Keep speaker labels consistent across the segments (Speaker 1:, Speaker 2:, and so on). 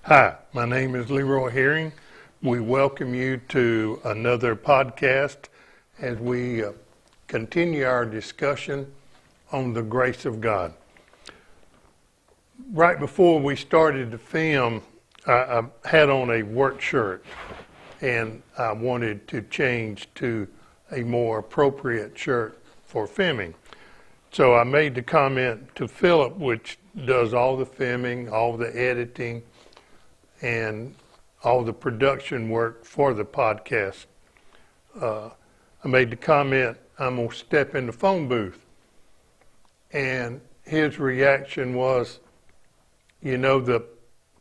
Speaker 1: Hi, my name is Leroy Herring. We welcome you to another podcast as we continue our discussion on the grace of God. Right before we started to film, I had on a work shirt and I wanted to change to a more appropriate shirt for filming. So I made the comment to Philip, which does all the filming, all the editing, and all the production work for the podcast. I made the comment, I'm going to step in the phone booth. And his reaction was, the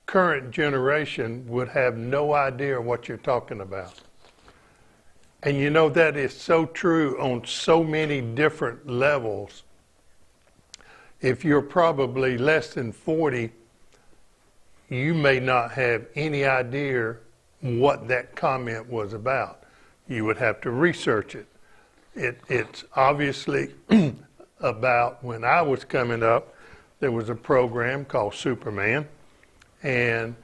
Speaker 1: current generation would have no idea what you're talking about. And that is so true on so many different levels. If you're probably less than 40, you may not have any idea what that comment was about. You would have to research it. It's obviously about when I was coming up, there was a program called Superman, and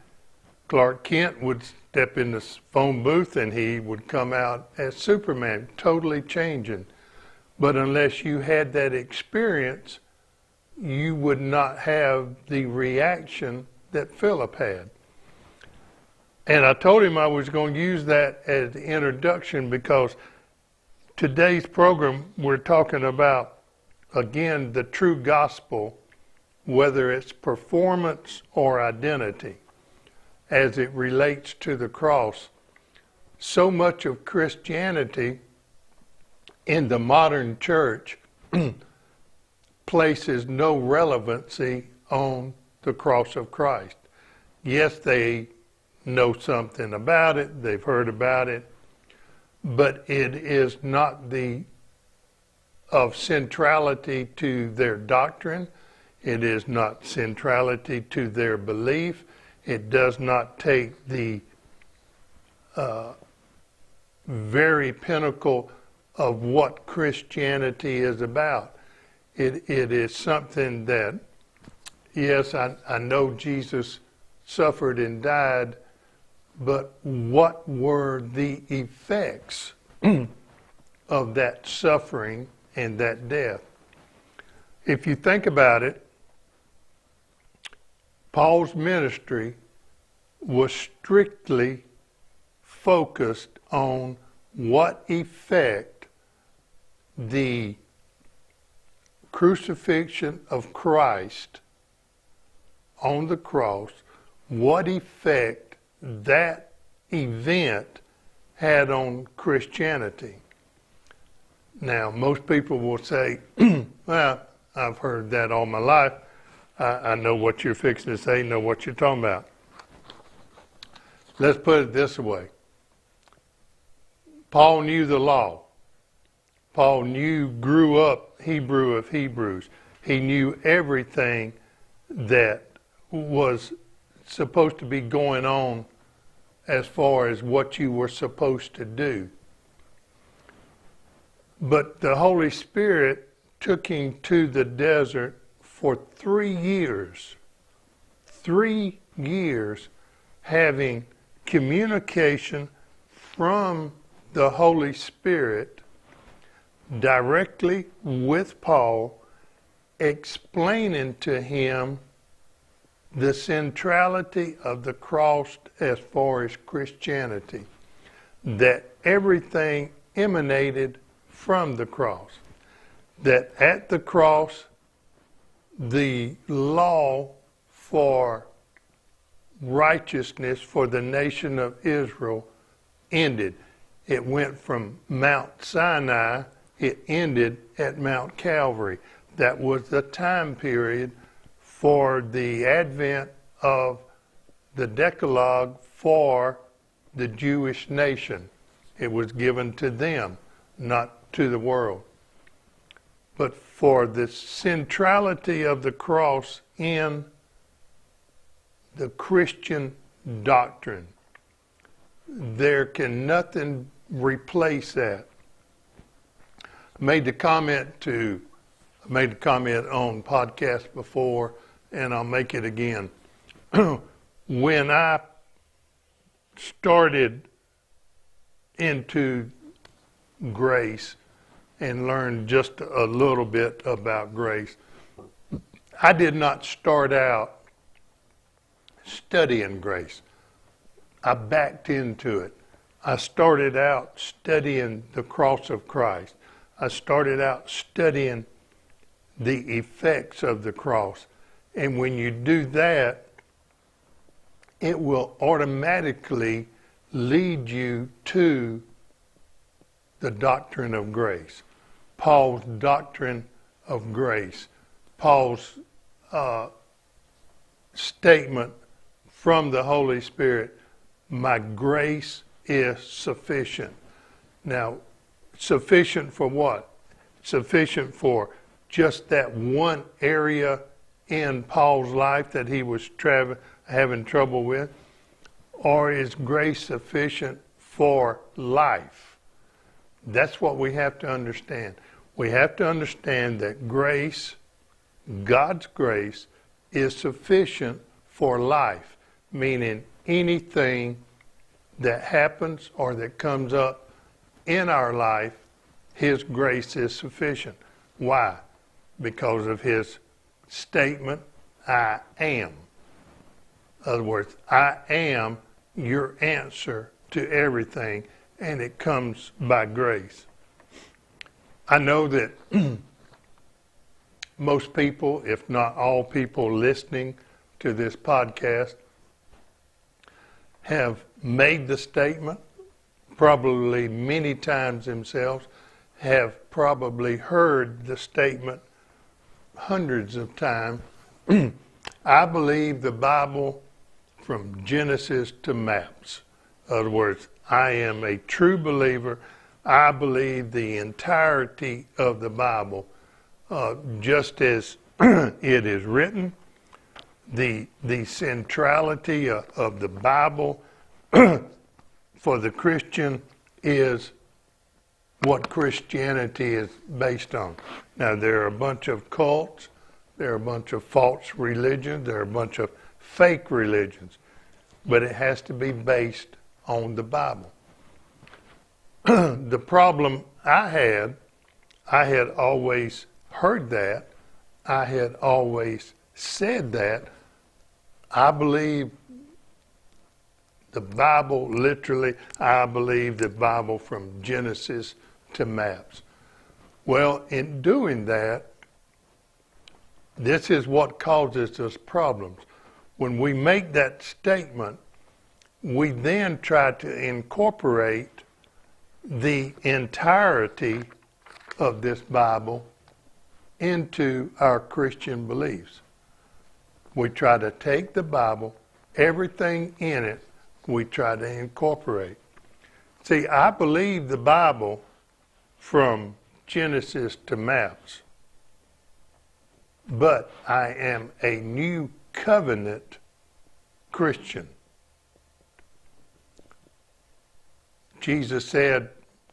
Speaker 1: Clark Kent would step in the phone booth and he would come out as Superman, totally changing. But unless you had that experience, you would not have the reaction that Philip had. And I told him I was going to use that as the introduction because today's program we're talking about, again, the true gospel, whether it's performance or identity, as it relates to the cross. So much of Christianity in the modern church places no relevancy on the cross of Christ. Yes, they know something about it, they've heard about it, but it is not of centrality to their doctrine. It is not centrality to their belief. It does not take the very pinnacle of what Christianity is about. It is something that, yes, I know Jesus suffered and died, but what were the effects of that suffering and that death? If you think about it, Paul's ministry was strictly focused on what effect the crucifixion of Christ on the cross, what effect that event had on Christianity. Now, most people will say, well, I've heard that all my life. I know what you're fixing to say, know what you're talking about. Let's put it this way. Paul knew the law. Paul grew up Hebrew of Hebrews. He knew everything that was supposed to be going on as far as what you were supposed to do. But the Holy Spirit took him to the desert for 3 years. 3 years having communication from the Holy Spirit directly with Paul, explaining to him the centrality of the cross as far as Christianity, that everything emanated from the cross, that at the cross the law for righteousness for the nation of Israel ended. It went from Mount Sinai, it ended at Mount Calvary. That was the time period for the advent of the Decalogue for the Jewish nation. It was given to them, not to the world. But for the centrality of the cross in the Christian doctrine, there can nothing replace that. I made the comment on podcast before, and I'll make it again. when I started into grace and learned just a little bit about grace, I did not start out studying grace. I backed into it. I started out studying the cross of Christ. I started out studying the effects of the cross. And when you do that, it will automatically lead you to the doctrine of grace. Paul's doctrine of grace. Paul's statement from the Holy Spirit, my grace is sufficient. Now, sufficient for what? Sufficient for just that one area in Paul's life that he was having trouble with? Or is grace sufficient for life? That's what we have to understand. We have to understand that grace, God's grace, is sufficient for life, meaning anything that happens or that comes up in our life, His grace is sufficient. Why? Because of His statement, I am. In other words, I am your answer to everything, and it comes by grace. I know that most people, if not all people listening to this podcast, have made the statement, probably many times themselves, have probably heard the statement hundreds of times. I believe the Bible from Genesis to Maps. In other words, I am a true believer. I believe the entirety of the Bible, just as it is written. The centrality of the Bible for the Christian is what Christianity is based on. Now, there are a bunch of cults, there are a bunch of false religions, there are a bunch of fake religions, but it has to be based on the Bible. The problem I had always heard that, I had always said that, I believe the Bible literally, I believe the Bible from Genesis to Maps. Well, in doing that, this is what causes us problems. When we make that statement, we then try to incorporate the entirety of this Bible into our Christian beliefs. We try to take the Bible, everything in it, we try to incorporate. See, I believe the Bible from Genesis to Maps, but I am a new covenant Christian. Jesus said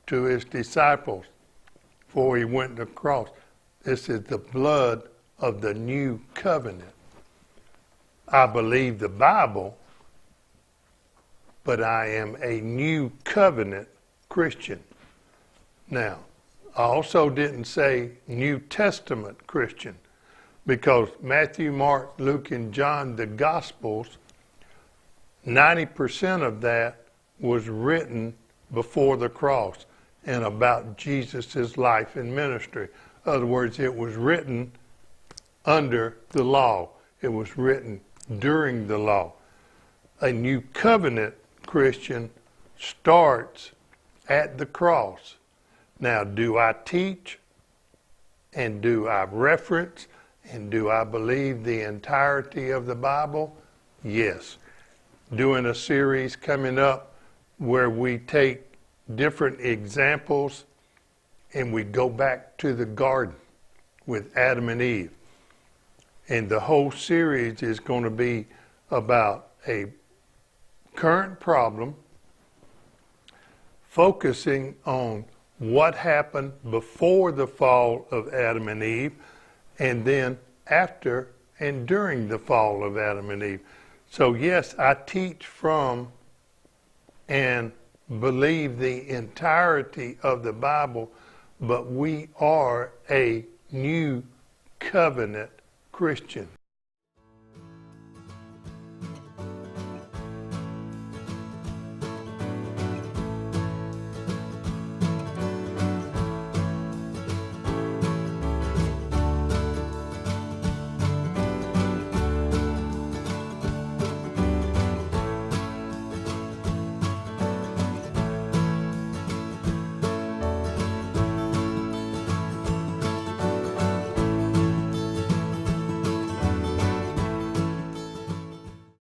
Speaker 1: to his disciples before he went to the cross, this is the blood of the new covenant. I believe the Bible, but I am a new covenant Christian. Now, I also didn't say New Testament Christian, because Matthew, Mark, Luke, and John, the Gospels, 90% of that was written before the cross and about Jesus' life and ministry. In other words, it was written under the law. It was written during the law. A new covenant Christian starts at the cross. Now, do I teach and do I reference and do I believe the entirety of the Bible? Yes. Doing a series coming up where we take different examples and we go back to the garden with Adam and Eve. And the whole series is going to be about a current problem, focusing on what happened before the fall of Adam and Eve, and then after and during the fall of Adam and Eve. So yes, I teach from and believe the entirety of the Bible, but we are a new covenant Christian.